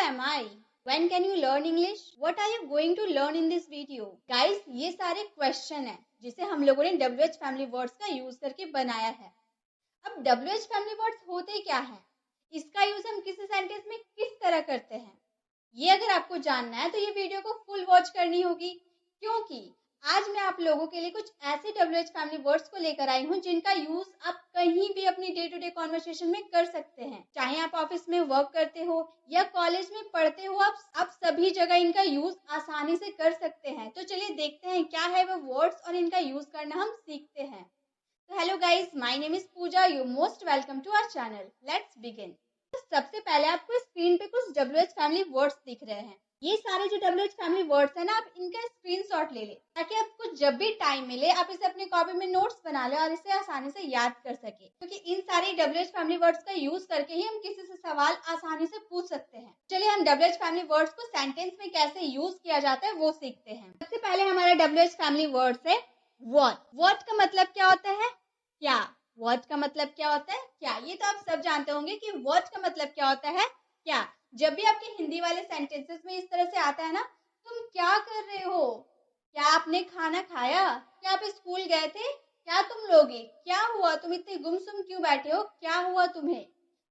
am I? When can you learn English? What are you going to learn in this video? Guys, ये सारे question हैं जिसे हम लोगों ने WH फैमिली वर्ड्स का यूज करके बनाया है। अब WH फैमिली वर्ड्स होते क्या हैं? इसका यूज हम किसी सेंटेंस में किस तरह करते हैं? ये अगर आपको जानना है तो ये वीडियो को फुल वॉच करनी होगी, क्योंकि आज मैं आप लोगों के लिए कुछ ऐसे WH फैमिली वर्ड्स को लेकर आई हूँ जिनका यूज आप कहीं भी अपनी डे टू डे कॉन्वर्सेशन में कर सकते हैं। चाहे आप ऑफिस में वर्क करते हो या कॉलेज में पढ़ते हो, आप सभी जगह इनका यूज आसानी से कर सकते हैं। तो चलिए देखते हैं क्या है वो वर्ड्स और इनका यूज करना हम सीखते हैं। तो hello guys, my name is Pooja, you most welcome to our channel. Let's begin. सबसे पहले आपको स्क्रीन पे कुछ WH फैमिली वर्ड्स दिख रहे हैं। ये सारे जो WH फैमिली वर्ड्स है ना, आप इनका स्क्रीनशॉट ले ले ताकि आपको जब भी टाइम मिले आप इसे अपनी कॉपी में नोट्स बना ले और इसे आसानी से याद कर सके, क्योंकि इन सारे WH फैमिली वर्ड्स का यूज करके ही हम किसी से सवाल आसानी से पूछ सकते हैं। चलिए हम WH फैमिली वर्ड्स को सेंटेंस में कैसे यूज किया जाता है वो सीखते हैं। सबसे पहले हमारा WH फैमिली वर्ड्स है व्हाट। व्हाट का मतलब क्या होता है? क्या। व्हाट का मतलब क्या होता है? क्या। ये तो आप सब जानते होंगे कि व्हाट का मतलब क्या होता है? क्या। जब भी आपके हिंदी वाले सेंटेंसेस में इस तरह से आता है ना, तुम क्या कर रहे हो, क्या आपने खाना खाया, क्या आप स्कूल गए थे, क्या तुम लोगे, क्या हुआ, तुम इतने गुमसुम क्यों बैठे हो, क्या हुआ तुम्हें।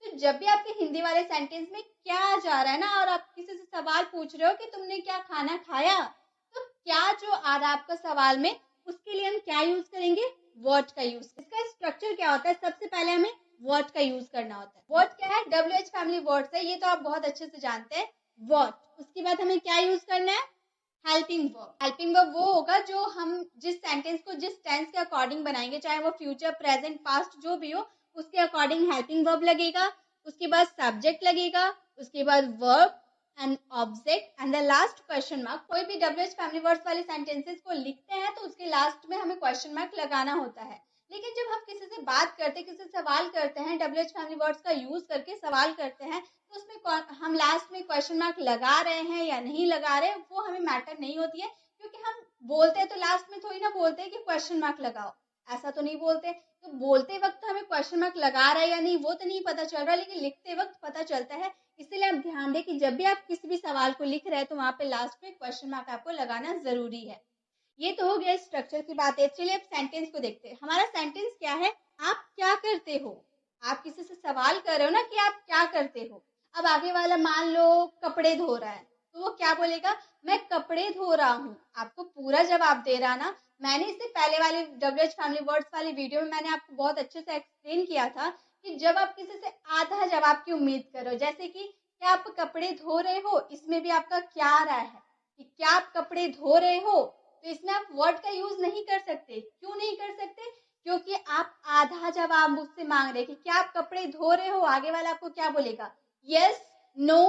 तो जब भी आपके हिंदी वाले सेंटेंस में क्या आ जा रहा है ना और आप किसी से सवाल पूछ रहे हो कि तुमने क्या खाना खाया, तो क्या जो आ रहा है आपका सवाल में, उसके लिए हम क्या यूज करेंगे? व्हाट का यूज। इसका स्ट्रक्चर क्या होता है? सबसे पहले हमें व्हाट का यूज करना होता है। व्हाट क्या है? WH फैमिली वर्ड्स है, ये तो आप बहुत अच्छे से जानते हैं। व्हाट। उसके बाद हमें क्या यूज करना है? Helping verb. हेल्पिंग वर्ब वो होगा जो हम जिस सेंटेंस को जिस टेंस के अकॉर्डिंग बनाएंगे, चाहे वो फ्यूचर, प्रेजेंट, पास्ट जो भी हो, उसके अकॉर्डिंग हेल्पिंग वर्ब लगेगा। उसके बाद सब्जेक्ट लगेगा, उसके बाद verb and object and the last question mark. कोई भी WH फैमिली वर्ड्स वाले सेंटेंसेस को लिखते हैं तो उसके लास्ट में हमें क्वेश्चन मार्क लगाना होता है। लेकिन जब हम किसी से बात करते हैं, किसी से सवाल करते हैं, WH फैमिली वर्ड्स का यूज करके सवाल करते हैं, तो उसमें हम लास्ट में क्वेश्चन मार्क लगा रहे हैं या नहीं लगा रहे, वो हमें मैटर नहीं होती है, क्योंकि हम बोलते हैं तो लास्ट में थोड़ी ना बोलते हैं कि क्वेश्चन मार्क लगाओ, ऐसा तो नहीं बोलते। तो बोलते वक्त हमें क्वेश्चन मार्क लगा रहा है या नहीं वो तो नहीं पता चल रहा, लेकिन लिखते वक्त पता चलता है। इसलिए आप ध्यान दें कि जब भी आप किसी भी सवाल को लिख रहे हैं तो वहां पे लास्ट में क्वेश्चन मार्क आपको लगाना जरूरी है। ये तो हो गया स्ट्रक्चर की बात है। चलिए अब सेंटेंस को देखते हैं। हमारा सेंटेंस क्या है? आप क्या करते हो। आप किसी से सवाल कर रहे हो ना कि आप क्या करते हो। अब आगे वाला मान लो कपड़े धो रहा है, तो वो क्या बोलेगा? मैं कपड़े धो रहा हूँ। आपको पूरा जवाब दे रहा ना। मैंने इससे पहले वाले WH फैमिली वर्ड्स वाली वीडियो में मैंने आपको बहुत अच्छे से एक्सप्लेन किया था कि जब आप किसी से आधा जवाब की उम्मीद करो, जैसे कि क्या आप कपड़े धो रहे हो, इसमें भी आपका क्या आ रहा है कि क्या आप कपड़े धो रहे हो, तो इसमें आप वर्ड का यूज नहीं कर सकते। क्यों नहीं कर सकते? क्योंकि आप आधा जवाब मुझसे मांग रहे कि क्या आप कपड़े धो रहे हो। आगे वाला आपको क्या बोलेगा? यस, नो,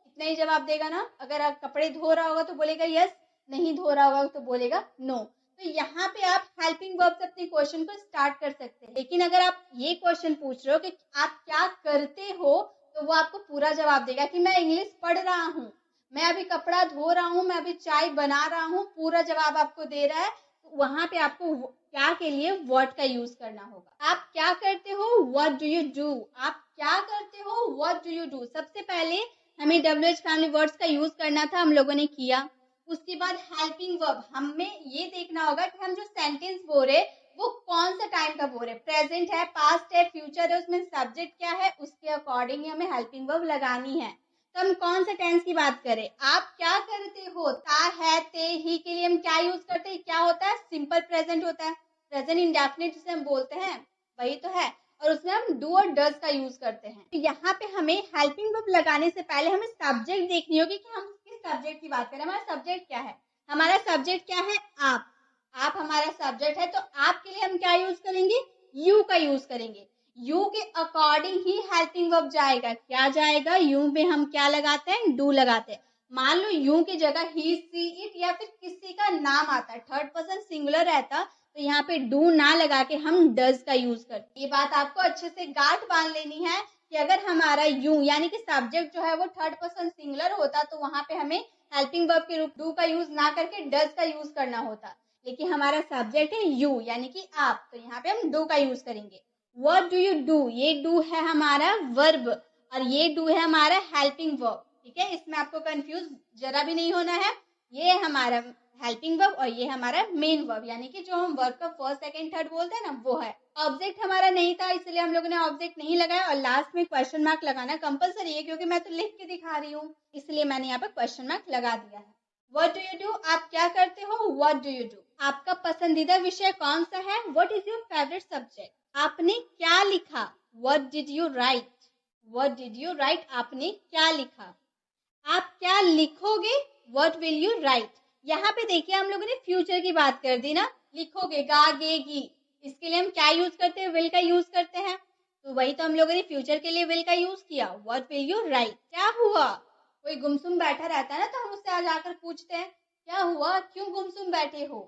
इतना ही जवाब देगा ना। अगर आप कपड़े धो रहा होगा तो बोलेगा यस, नहीं धो रहा होगा तो बोलेगा नो। तो यहाँ पे आप हेल्पिंग वर्ब से अपने क्वेश्चन को स्टार्ट कर सकते हैं। लेकिन अगर आप ये क्वेश्चन पूछ रहे हो कि आप क्या करते हो, तो वो आपको पूरा जवाब देगा कि मैं इंग्लिश पढ़ रहा हूँ, मैं अभी कपड़ा धो रहा हूँ, मैं अभी चाय बना रहा हूँ, पूरा जवाब आपको दे रहा है। तो वहां पे आपको क्या के लिए व्हाट का यूज करना होगा। आप क्या करते हो? What do you do. आप क्या करते हो? What do you do. सबसे पहले हमें WH फैमिली वर्ड्स का यूज करना था, हम लोगों ने किया। उसके बाद हेल्पिंग वर्ब, हमें ये देखना होगा कि हम जो सेंटेंस बोल रहे वो कौन सा टाइम का बोल रहे, प्रेजेंट है, पास्ट है, फ्यूचर है, उसमें सब्जेक्ट क्या है, उसके अकॉर्डिंग हमें हेल्पिंग वर्ब लगानी है। तो हम कौन सा टेंस की बात करें? आप क्या करते हो, ता, है, ते, ही के लिए हम क्या यूज करते हैं? क्या होता है? सिंपल प्रेजेंट होता है। प्रेजेंट इंडेफिनिट जिसे हम बोलते हैं वही तो है, और उसमें हम डू और डज का यूज करते हैं। तो यहाँ पे हमें हेल्पिंग वर्ब लगाने से पहले हमें सब्जेक्ट देखनी होगी कि हम किस सब्जेक्ट की बात करें। हमारा सब्जेक्ट क्या है? हमारा सब्जेक्ट क्या है? आप हमारा सब्जेक्ट है, तो आपके लिए हम क्या यूज करेंगे? यू का यूज करेंगे। यू के अकॉर्डिंग ही हेल्पिंग वर्ब जाएगा। क्या जाएगा? यू में हम क्या लगाते हैं? डू लगाते हैं। मान लो यू की जगह ही, सी, इट या फिर किसी का नाम आता है, थर्ड पर्सन सिंगुलर रहता, तो यहाँ पे डू ना लगा के हम डज का यूज करते। ये बात आपको अच्छे से गांठ बांध लेनी है कि अगर हमारा यू यानी कि सब्जेक्ट जो है वो थर्ड पर्सन सिंगुलर होता तो वहां पे हमें हेल्पिंग वर्ब के रूप डू का यूज ना करके डज का यूज करना होता। लेकिन हमारा सब्जेक्ट है यू यानी कि आप, तो यहाँ पे हम डू का यूज करेंगे। What do you do? ये डू है हमारा वर्ब और ये डू है हमारा हेल्पिंग वर्ब। ठीक है, इसमें आपको कंफ्यूज जरा भी नहीं होना है। ये हमारा हेल्पिंग वर्ब और ये हमारा मेन वर्ब, यानी कि जो हम वर्ब का फर्स्ट सेकंड थर्ड बोलते हैं ना, वो है। ऑब्जेक्ट हमारा नहीं था, इसलिए हम लोगों ने ऑब्जेक्ट नहीं लगाया, और लास्ट में क्वेश्चन मार्क लगाना कंपलसरी है, क्योंकि मैं तो लिख के दिखा रही हूँ, इसलिए मैंने यहाँ पे क्वेश्चन मार्क लगा दिया है। व्हाट डू यू डू, आप क्या करते हो, व्हाट डू यू डू। आपका पसंदीदा विषय कौन सा है, what is your favourite subject. आपने क्या लिखा, what did you right. What did you right, आपने क्या लिखा। आप क्या लिखोगे, व्हाट विल यू राइट। यहाँ पे देखिए हम लोगों ने फ्यूचर की बात कर दी ना, लिखोगे, गागेगी, इसके लिए हम क्या यूज करते हैं, विल का यूज करते हैं, तो वही तो हम लोगों ने फ्यूचर के लिए विल का यूज किया। व्हाट विल यू राइट, क्या हुआ। कोई गुमसुम बैठा रहता है ना, तो हम उससे आज आकर पूछते हैं क्या हुआ, क्यों गुमसुम बैठे हो,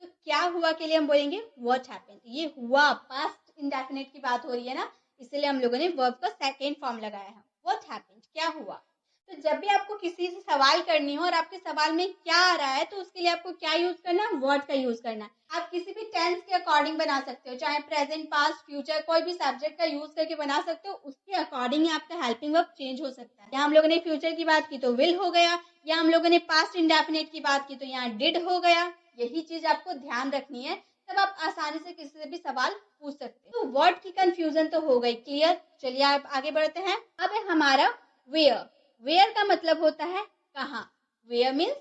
तो क्या हुआ के लिए हम बोलेंगे व्हाट हैपेंड। ये हुआ पास्ट इंडेफिनिट की बात हो रही है ना, इसलिए हम लोगों ने वर्ब का सेकेंड फॉर्म लगाया है, व्हाट हैपेंड, क्या हुआ। तो जब भी आपको किसी से सवाल करनी हो और आपके सवाल में क्या आ रहा है, तो उसके लिए आपको क्या यूज करना है, व्हाट का यूज करना है। आप किसी भी टेंस के अकॉर्डिंग बना सकते हो, चाहे प्रेजेंट, पास्ट, फ्यूचर, कोई भी सब्जेक्ट का यूज करके बना सकते हो, उसके अकॉर्डिंग आपका हेल्पिंग वर्ब चेंज हो सकता है। यहाँ हम लोगों ने फ्यूचर की बात की तो विल हो गया, या हम लोगों ने पास्ट इंडेफिनिट की बात की तो यहाँ डिड हो गया। यही चीज आपको ध्यान रखनी है, तब आप आसानी से किसी से भी सवाल पूछ सकते हैं। तो वर्ड की कंफ्यूजन तो हो गई क्लियर। चलिए आप आगे बढ़ते हैं। अब है हमारा वेयर। वेयर का मतलब होता है कहाँ। वेयर मीन्स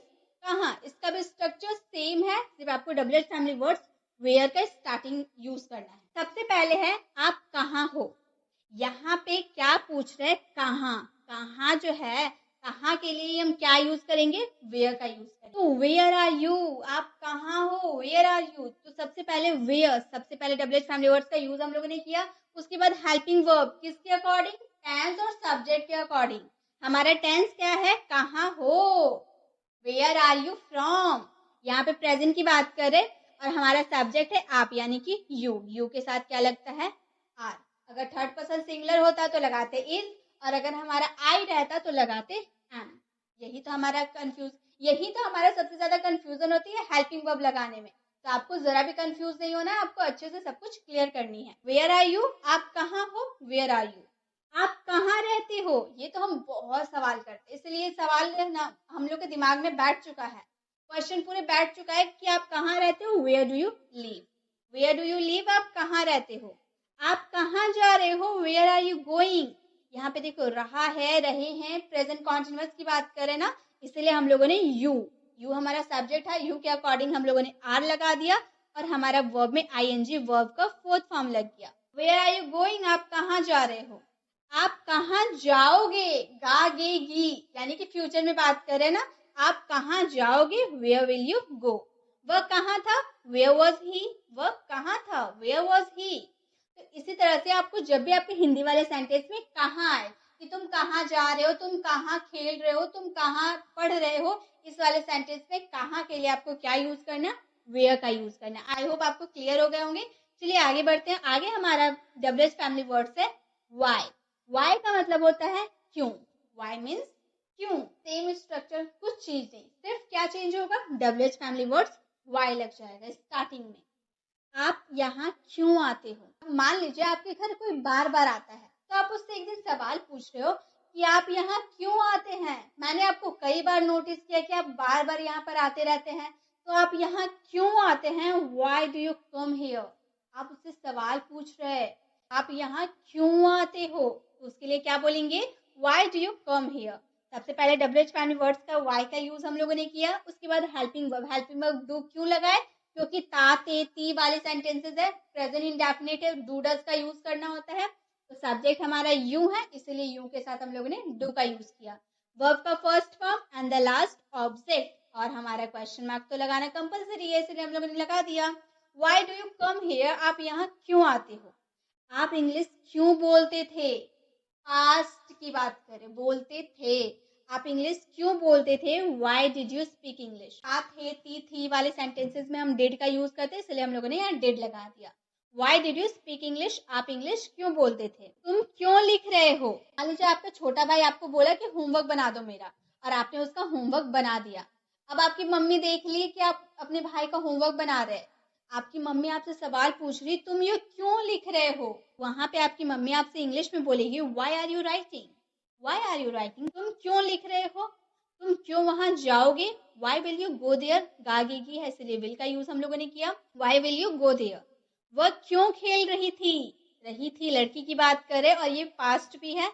कहाँ। इसका भी स्ट्रक्चर सेम है, सिर्फ आपको WH फैमिली वर्ड्स वेयर का स्टार्टिंग यूज करना है। सबसे पहले है आप कहाँ हो। यहाँ पे क्या पूछ रहे, कहाँ। कहाँ जो है, कहाँ के लिए हम क्या यूज करेंगे, वेयर का यूज करेंगे। तो वेयर आर यू, आप कहाँ हो, वेयर आर यू। तो सबसे पहले वेयर, सबसे पहले WH फैमिली वर्ड्स का यूज हम लोगों ने किया। उसके बाद हेल्पिंग वर्ब, किसके अकॉर्डिंग, टेंस और सब्जेक्ट के अकॉर्डिंग। हमारा टेंस क्या है, कहाँ हो। वेयर आर यू फ्रॉम, यहाँ पे प्रेजेंट की बात करें, और हमारा सब्जेक्ट है आप, यानी कि यू। यू के साथ क्या लगता है, आर। अगर थर्ड पर्सन सिंगुलर होता तो लगाते इज, और अगर हमारा आई रहता तो लगाते एम। यही तो हमारा सबसे ज्यादा कंफ्यूजन होती है हेल्पिंग वर्ब लगाने में। तो आपको जरा भी कंफ्यूज नहीं होना है, आपको अच्छे से सब कुछ क्लियर करनी है। वेयर आर यू, आप कहाँ हो, वेयर आर यू। आप कहाँ रहते हो, ये तो हम बहुत सवाल करते हैं, इसलिए सवाल ना हम लोग के दिमाग में बैठ चुका है, क्वेश्चन पूरे बैठ चुका है कि आप कहाँ रहते हो, where do you live. Where do you live, आप कहाँ रहते हो। आप कहाँ जा रहे हो, वेयर आर यू गोइंग। यहाँ पे देखो रहा है, रहे हैं, प्रेजेंट कॉन्टिन्यूअस की बात करें ना, इसलिए हम लोगों ने यू हमारा सब्जेक्ट है, यू के अकॉर्डिंग हम लोगों ने आर लगा दिया, और हमारा वर्ब में आईएनजी वर्ब का फोर्थ फॉर्म लग गया। वेयर आर यू गोइंग, आप कहाँ जा रहे हो। आप कहाँ जाओगे, गागेगी, यानी कि फ्यूचर में बात करें ना, आप कहाँ जाओगे, वेयर विल यू गो। वह कहाँ था, वेयर वॉज ही। वह कहाँ था, वेयर वॉज ही। तो इसी तरह से आपको जब भी आपके हिंदी वाले सेंटेंस में कहाँ आए, कि तुम कहाँ जा रहे हो, तुम कहाँ खेल रहे हो, तुम कहाँ पढ़ रहे हो, इस वाले सेंटेंस में कहाँ के लिए आपको क्या यूज करना, वेयर का यूज करना। आई होप आपको क्लियर हो गए होंगे। चलिए आगे बढ़ते हैं। आगे हमारा WH फैमिली वर्ड्स है वाई। वाई का मतलब होता है क्यों। वाई मीन्स क्यों। सेम स्ट्रक्चर, कुछ चीज नहीं, सिर्फ क्या चेंज होगा, WH फैमिली वर्ड्स वाई लग जाएगा स्टार्टिंग में। आप यहाँ क्यों आते हो। मान लीजिए आपके घर कोई बार बार आता है, तो आप उससे एक दिन सवाल पूछ रहे हो कि आप यहाँ क्यों आते हैं। मैंने आपको कई बार नोटिस किया कि आप बार बार यहाँ पर आते रहते हैं, तो आप यहाँ क्यों आते हैं, why do you come here. आप उससे सवाल पूछ रहे हैं, आप यहाँ क्यों आते हो, तो उसके लिए क्या बोलेंगे, why do you come here. सबसे पहले WH फैमिली वर्ड्स का वाई का यूज हम लोगों ने किया। उसके बाद हेल्पिंग वर्ब डू क्यों लगाए, क्योंकि ता ते ती वाले सेंटेंसेस है, प्रेजेंट इंडेफिनिट है, डू डज का यूज करना होता है। तो सब्जेक्ट हमारा यू है, इसलिए यू के साथ हम लोगों ने डू का यूज किया। वर्ब का first form and the last object, और हमारा क्वेश्चन मार्क तो लगाना कंपलसरी है, इसलिए हम लोगों ने लगा दिया। Why do you come here, आप यहाँ क्यों आते हो। आप इंग्लिश क्यों बोलते थे, पास्ट की बात करें, बोलते थे, आप इंग्लिश क्यों बोलते थे, why did you speak English. आप थे ती थी वाले सेंटेंसेस में हम डिड का यूज करते हैं, इसलिए हम लोगों ने यहाँ डिड लगा दिया। Why did you speak English, आप इंग्लिश क्यों बोलते थे। तुम क्यों लिख रहे हो। मान लीजिए आपका छोटा भाई आपको बोला कि होमवर्क बना दो मेरा, और आपने उसका होमवर्क बना दिया। अब आपकी मम्मी देख ली कि आप अपने भाई का होमवर्क बना रहे, आपकी मम्मी आपसे सवाल पूछ रही, तुम ये क्यों लिख रहे हो। वहां पे आपकी मम्मी आपसे इंग्लिश में बोलेगी, why are you writing, Why are you writing? तुम क्यों लिख रहे हो? तुम क्यों वहां जाओगे? Why will you go there? गागेगी है इसलिए will का यूज हम लोगों ने किया. Why will you go there? वह क्यों खेल रही थी? रही थी लड़की की बात करें और ये पास्ट भी है.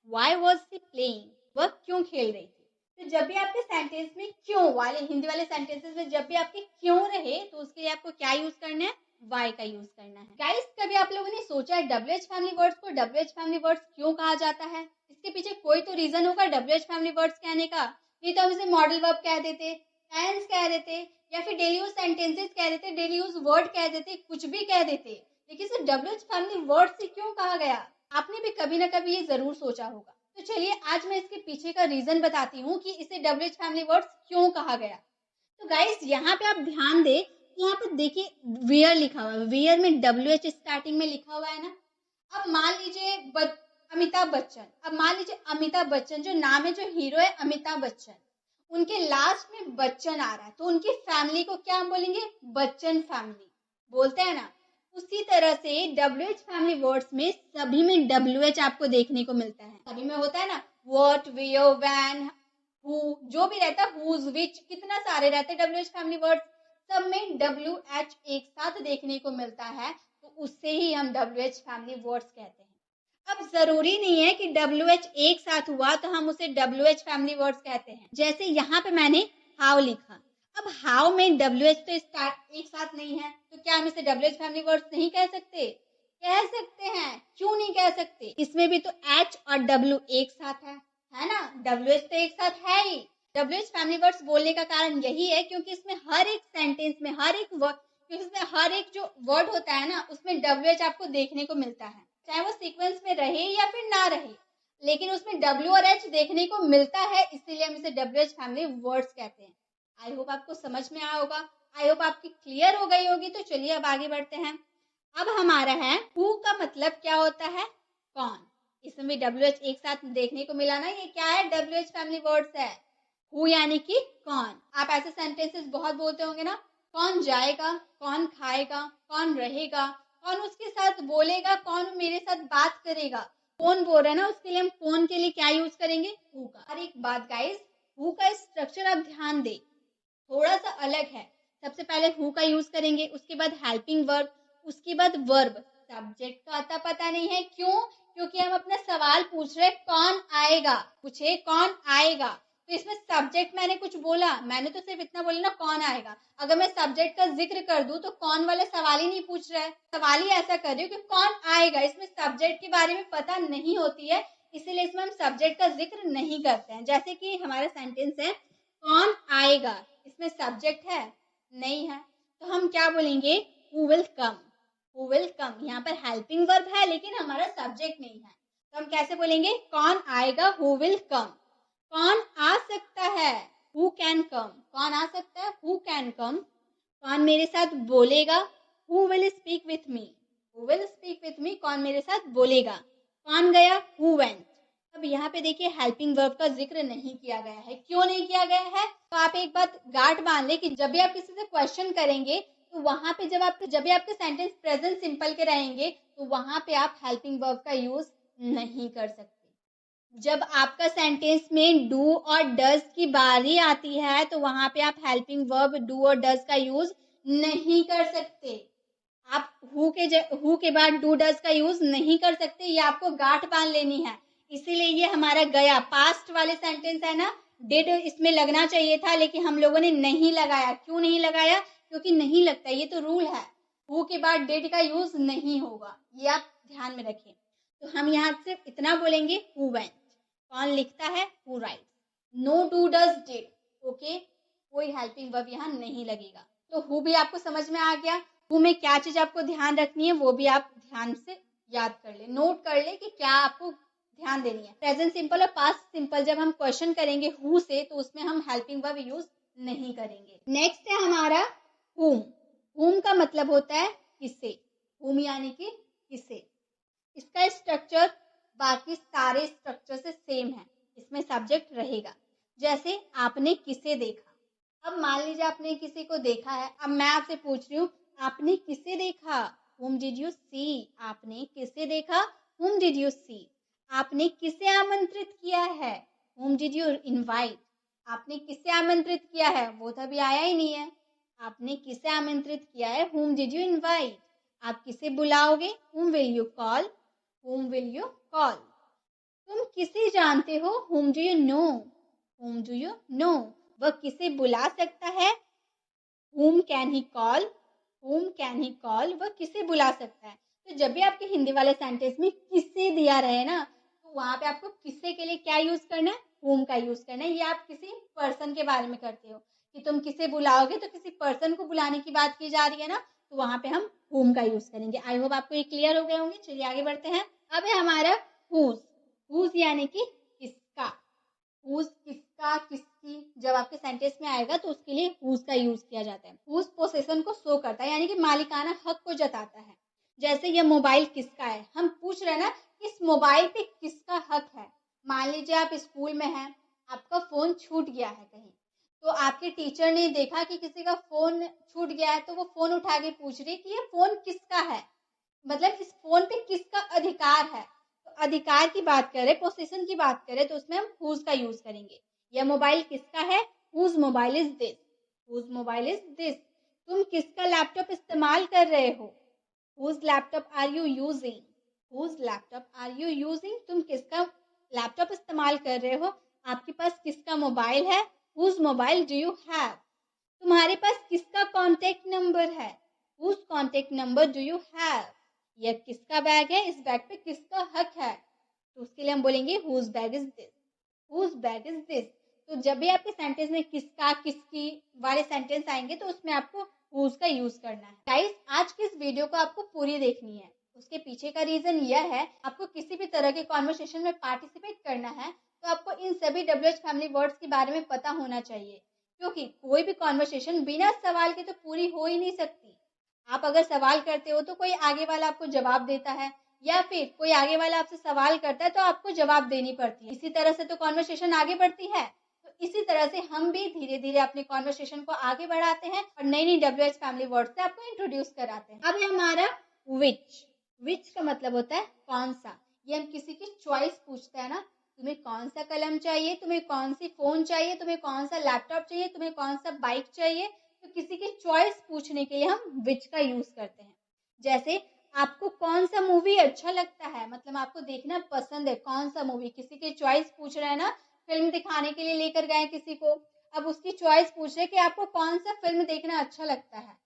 Why was she playing? वह क्यों खेल रही थी? तो जब भी आपके सेंटेंस में क्यों वाले हिंदी वाले सेंटेंसेस में जब भी आपके क्यों रहे तो उसके लिए आपको क्या यूज करना है? वाई का यूज करना है. गाइस, कभी आप लोगों ने सोचा है WH फैमिली वर्ड्स को WH फैमिली वर्ड्स क्यों कहा जाता है? इसके पीछे कोई तो रीजन होगा WH फैमिली वर्ड्स कहने का. नहीं तो हम इसे मॉडल वर्ब कह देते, टेंस कह देते, या फिर डेली यूज सेंटेंसेस कह देते, डेली यूज वर्ड कह देते, कुछ भी कह देते. लेकिन इसे WH फैमिली वर्ड से क्यों कहा गया? आपने भी कभी ना कभी ये जरूर सोचा होगा. तो चलिए आज मैं इसके पीछे का रीजन बताती हूँ कि इसे WH फैमिली वर्ड्स क्यों कहा गया. तो गाइस, यहाँ पे आप ध्यान दें, यहाँ पे देखिए वेयर लिखा हुआ है. वेयर में WH स्टार्टिंग में लिखा हुआ है ना. अब मान लीजिए अमिताभ बच्चन. अब मान लीजिए अमिताभ बच्चन जो नाम है, जो हीरो है अमिताभ बच्चन, उनके लास्ट में बच्चन आ रहा है तो उनकी फैमिली को क्या हम बोलेंगे? बच्चन फैमिली बोलते हैं ना. उसी तरह से WH फैमिली वर्ड्स में सभी में WH आपको देखने को मिलता है. सभी में होता है ना, व्हाट, वेयर, व्हेन, हु, जो भी रहता है, हुज, विच, कितना सारे रहते हैं WH फैमिली वर्ड्स. सब में WH एक साथ देखने को मिलता है तो उससे ही हम WH फैमिली वर्ड्स कहते हैं. अब जरूरी नहीं है कि WH एक साथ हुआ तो हम उसे WH फैमिली वर्ड्स कहते हैं. जैसे यहाँ पे मैंने हाउ लिखा. अब हाउ में WH तो स्टार्ट एक साथ नहीं है तो क्या हम इसे WH फैमिली वर्ड्स नहीं कह सकते? कह सकते हैं. क्यों नहीं कह सकते? इसमें भी तो H और W एक साथ है ना. WH तो एक साथ है ही. WH फैमिली वर्ड्स बोलने का कारण यही है क्योंकि इसमें हर एक सेंटेंस में हर एक वर्ड, क्योंकि इसमें हर एक जो वर्ड होता है ना उसमें WH आपको देखने को मिलता है, चाहे वो सीक्वेंस में रहे या फिर ना रहे, लेकिन उसमें W और H देखने को मिलता है, इसीलिए हम इसे WH फैमिली वर्ड्स कहते हैं. आई होप आपको समझ में आया होगा. आई होप आपकी क्लियर हो गई होगी. तो चलिए अब आगे बढ़ते हैं. अब हमारा है हु का मतलब क्या होता है? कौन. इसमें भी WH एक साथ देखने को मिला ना. ये क्या है? WH फैमिली वर्ड्स है. हु यानी कि कौन. आप ऐसे सेंटेंसेस बहुत बोलते होंगे ना. कौन जाएगा, कौन खाएगा, कौन रहेगा, कौन उसके साथ बोलेगा, कौन मेरे साथ बात करेगा. कौन बोल रहा है ना, उसके लिए हम कौन के लिए क्या यूज करेंगे? हु का. और एक बात गाइस, हु का स्ट्रक्चर आप ध्यान दे, थोड़ा सा अलग है. सबसे पहले हु का यूज करेंगे, उसके बाद हेल्पिंग वर्ब, उसके बाद वर्ब. सब्जेक्ट का आता पता नहीं है. क्यों? क्योंकि हम अपना सवाल पूछ रहे कौन आएगा. पूछे कौन आएगा, तो इसमें सब्जेक्ट मैंने कुछ बोला, मैंने तो सिर्फ इतना बोला ना कौन आएगा. अगर मैं सब्जेक्ट का जिक्र कर दूं तो कौन वाले सवाल ही नहीं पूछ रहा है. सवाल ही ऐसा कर रही हूँ कि कौन आएगा. इसमें सब्जेक्ट के बारे में पता नहीं होती है, इसीलिए इसमें हम सब्जेक्ट का जिक्र नहीं करते हैं. जैसे कि हमारा सेंटेंस है कौन आएगा, इसमें सब्जेक्ट है नहीं है, तो हम क्या बोलेंगे? Who will come. Who will come. यहाँ पर हेल्पिंग वर्ब है लेकिन हमारा सब्जेक्ट नहीं है, तो हम कैसे बोलेंगे? कौन आएगा, हु विल कम. कौन आ सकता है, हु कैन कम. कौन आ सकता है, हु कैन कम. कौन मेरे साथ बोलेगा, who will speak with me. Who will speak with me. कौन मेरे साथ बोलेगा. कौन गया, हु वेंट. अब यहाँ पे देखिए हेल्पिंग वर्ब का जिक्र नहीं किया गया है. क्यों नहीं किया गया है? तो आप एक बात गांठ बांध ले कि जब भी आप किसी से क्वेश्चन करेंगे तो वहां पे जब भी आपके सेंटेंस प्रेजेंट सिंपल के रहेंगे तो वहां पे आप हेल्पिंग वर्ब का यूज नहीं कर सकते. जब आपका सेंटेंस में डू और डज की बारी आती है तो वहां पे आप हेल्पिंग वर्ब डू और डज का यूज नहीं कर सकते. आप हु के बाद डू डज का यूज नहीं कर सकते. ये आपको गांठ बांध लेनी है. इसीलिए ये हमारा गया पास्ट वाले सेंटेंस है ना, डिड इसमें लगना चाहिए था लेकिन हम लोगों ने नहीं लगाया. क्यों नहीं लगाया? क्योंकि नहीं लगता. ये तो रूल है, हु के बाद डिड का यूज नहीं होगा. ये आप ध्यान में रखें. तो हम यहाँ सिर्फ इतना बोलेंगे हु वेंट. कौन लिखता है, who writes. No do does did. Okay, कोई हेल्पिंग वर्ब यहाँ नहीं लगेगा. तो हु भी आपको समझ में आ गया. हु में क्या चीज आपको ध्यान रखनी है वो भी आप ध्यान से याद कर ले, नोट कर ले कि क्या आपको ध्यान देनी है. प्रेजेंट सिंपल और पास्ट सिंपल जब हम क्वेश्चन करेंगे हु से तो उसमें हम हेल्पिंग वर्ब यूज नहीं करेंगे. नेक्स्ट है हमारा हुम. हुम का मतलब होता है किसे. हुम यानी कि किसे. इसका स्ट्रक्चर बाकी सारे स्ट्रक्चर से सेम है. इसमें सब्जेक्ट रहेगा. जैसे आपने किसे देखा. अब मान लीजिए आपने किसी को देखा है. अब मैं आपसे पूछ रही हूँ आपने किसे देखा. Whom did you see. आपने किसे देखा, Whom did you see. आपने किसे आमंत्रित किया है? Whom did you invite? आपने किसे आमंत्रित किया है? वो तो अभी आया ही नहीं है। आपने किसे आमंत्रित किया है? Whom did you invite? आप किसे बुलाओगे? Whom will you call? Whom will you call? तुम किसे जानते हो? Whom do you know? Whom do you know? वह किसे बुला सकता है? Whom can he call? Whom can he call? वह किसे बुला सकता है? तो जब भी आपके हिंदी वाले सेंटेंस में किसे दिया रहे ना, तो वहां पे आपको किसे के लिए क्या यूज करना है? Whom का यूज करना है। ये आप किसी पर्सन के बारे में करते हो कि तुम किसे बुलाओगे, तो किसी पर्सन को बुलाने की बात की जा रही है ना, तो वहां पे हम whom का यूज करेंगे। आई होप आपको ये क्लियर हो गए होंगे। चलिए आगे बढ़ते हैं। अब है हमारा whose यानी कि किसका। whose किसका, किसकी, जब आपके सेंटेंस में आएगा तो उसके लिए whose का यूज किया जाता है। whose पोसेशन को शो करता है, यानी कि मालिकाना हक को जताता है। जैसे ये मोबाइल किसका है, हम पूछ रहे हैं ना इस मोबाइल पे किसका हक है। मान लीजिए आप स्कूल में हैं, आपका फोन छूट गया है कहीं, तो आपके टीचर ने देखा कि किसी का फोन छूट गया है, तो वो फोन उठा के पूछ रही कि ये फोन किसका है, मतलब इस फोन पे किसका अधिकार है। तो अधिकार की बात करें, पोजीशन की बात करें, तो उसमें हम whose का यूज करेंगे। यह मोबाइल किसका है? whose mobile is this. whose mobile is this. तुम किसका लैपटॉप इस्तेमाल कर रहे हो? whose laptop are you using? whose laptop are you using? तुम किसका लैपटॉप इस्तेमाल कर रहे हो? आपके पास किसका मोबाइल है? whose mobile do you have? तुम्हारे पास किसका कॉन्टेक्ट नंबर है? whose contact number do you have? यह किसका बैग है? इस बैग पे किसका हक है? तो उसके लिए हम बोलेंगे whose bag is this? whose bag is this? तो जब भी आपके सेंटेंस में किसका, किसकी वाले सेंटेंस आएंगे तो उसमें आपको whose का यूज करना है। गाइस, आज की इस वीडियो को आपको पूरी देखनी है। उसके पीछे का रीजन यह है, आपको किसी भी तरह के कॉन्वर्सेशन में पार्टिसिपेट करना है तो आपको इन सभी WH फैमिली वर्ड्स के बारे में पता होना चाहिए, क्योंकि कोई भी कॉन्वर्सेशन बिना सवाल के तो पूरी हो ही नहीं सकती। आप अगर सवाल करते हो तो कोई आगे वाला आपको जवाब देता है, या फिर कोई आगे वाला आपसे सवाल करता है तो आपको जवाब देनी पड़ती है। इसी तरह से तो कॉन्वर्सेशन आगे बढ़ती है। तो इसी तरह से हम भी धीरे धीरे अपने कॉन्वर्सेशन को आगे बढ़ाते हैं और नई नई WH फैमिली वर्ड से आपको इंट्रोड्यूस कराते हैं। अब है हमारा विच। विच का मतलब होता है कौन सा। ये हम किसी की चॉइस पूछते हैं ना, तुम्हें कौन सा कलम चाहिए, तुम्हें कौन सी फोन चाहिए, तुम्हें कौन सा लैपटॉप चाहिए, तुम्हें कौन सा बाइक चाहिए, तो किसी की चॉइस पूछने के लिए हम विच का यूज करते हैं। जैसे आपको कौन सा मूवी अच्छा लगता है, मतलब आपको देखना पसंद है कौन सा मूवी, किसी की चॉइस पूछ रहे हैं ना, फिल्म दिखाने के लिए लेकर गए किसी को, अब उसकी चॉइस पूछ रहे कि आपको कौन सा फिल्म देखना अच्छा लगता है,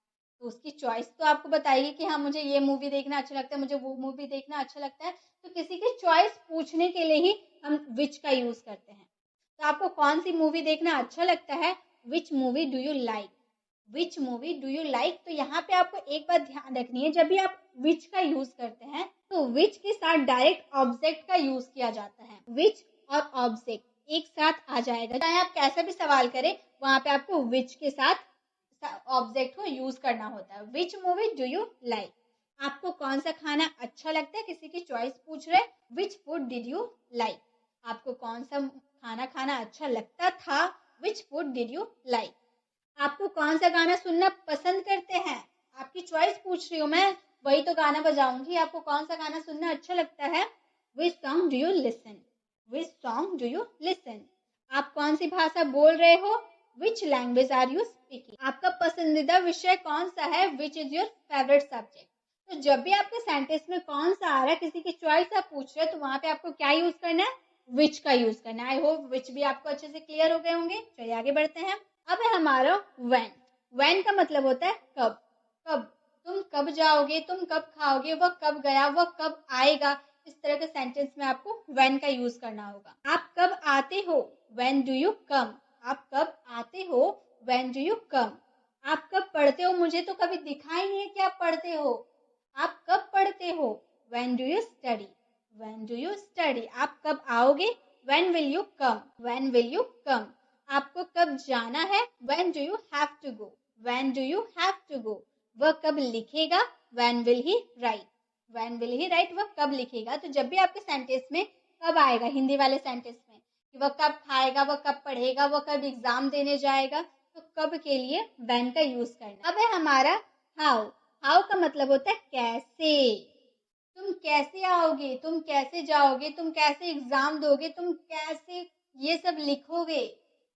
तो उसकी चॉइस तो आपको बताइए कि हाँ मुझे ये मूवी देखना अच्छा लगता है, मुझे वो मूवी देखना अच्छा लगता है। तो किसी की चॉइस पूछने के लिए ही हम विच का यूज करते हैं। तो आपको कौन सी मूवी देखना अच्छा लगता है, which movie do you like? Which movie do you like? तो यहाँ पे आपको एक बात ध्यान रखनी है, जब भी आप विच का यूज करते हैं तो विच के साथ डायरेक्ट ऑब्जेक्ट का यूज किया जाता है। विच और ऑब्जेक्ट एक साथ आ जाएगा, चाहे आप कैसा भी सवाल करें वहां पे आपको विच के साथ ऑब्जेक्ट को यूज करना होता है। Which movie do you like? आपको कौन सा खाना अच्छा लगता है, किसी की चॉइस पूछ रहे, which food did you like? आपको कौन सा खाना खाना अच्छा लगता था, which food did you like? आपको कौन सा गाना सुनना पसंद करते हैं, आपकी चॉइस पूछ रही हूँ मैं, वही तो गाना बजाऊंगी। आपको कौन सा गाना सुनना अच्छा लगता है, which song do you listen? Which song do you listen? आप कौन सी भाषा बोल रहे हो, which language are you speaking? आपका पसंदीदा विषय कौन सा है, which is your favourite subject? तो जब भी आपके सेंटेंस में कौन सा आ रहा है, किसी की चॉइस आप पूछ रहे हैं, तो वहां पे आपको क्या यूज करना है, विच का यूज करना है। आई होप विच भी आपको अच्छे से क्लियर हो गए होंगे। चलिए आगे बढ़ते हैं। अब है हमारा व्हेन। व्हेन का मतलब होता है कब। कब, तुम कब जाओगे, तुम कब खाओगे, वह कब गया, वह कब आएगा। इस तरह के सेंटेंस में आपको व्हेन का यूज करना होगा। आप कब आते हो, व्हेन डू यू कम? आप कब आते हो, व्हेन डू यू कम? आप कब पढ़ते हो, मुझे तो कभी दिखा ही नहीं है कि आप पढ़ते हो। आप कब पढ़ते हो, when do you study? When do you study? आप कब आओगे, when will you come? When will you come? आपको कब जाना है, when do you have to go? When do you have to go? वह कब लिखेगा, when will he write? When will he write? वह कब लिखेगा। तो जब भी आपके सेंटेंस में कब आएगा, हिंदी वाले सेंटेंस में, कि वह कब खाएगा, वह कब पढ़ेगा, वह कब एग्जाम देने जाएगा, तो कब के लिए व्हेन का यूज करना। अब है हमारा हाउ। हाउ का मतलब होता है कैसे। तुम कैसे आओगे, तुम कैसे जाओगे, तुम कैसे एग्जाम दोगे, तुम कैसे ये सब लिखोगे।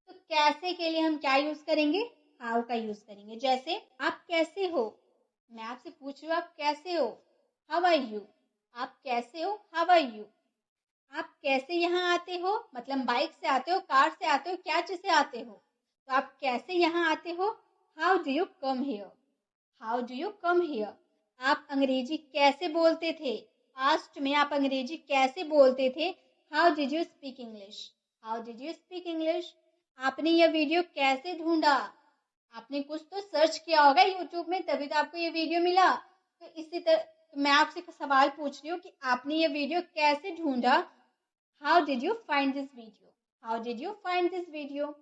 तो कैसे के लिए हम क्या यूज करेंगे, हाउ का यूज करेंगे। जैसे आप कैसे हो, मैं आपसे पूछ रही हूँ आप कैसे हो, हाउ आर यू। आप कैसे हो, हाउ आर यू। आप कैसे यहाँ आते हो, मतलब बाइक से आते हो, कार से आते हो, क्या चीज से आते हो। तो आप कैसे यहाँ आते हो, how do you come here. How do you come here. आप अंग्रेजी कैसे बोलते थे, पास्ट में आप अंग्रेजी कैसे बोलते थे, how did you speak English. How did you speak English. आपने यह वीडियो कैसे ढूंढा, आपने कुछ तो सर्च किया होगा यूट्यूब में, तभी तो आपको ये वीडियो मिला। तो इसी तरह तो मैं आपसे सवाल पूछ रही हूँ कि आपने ये वीडियो कैसे ढूंढा, how did you find this video. How did you find this video.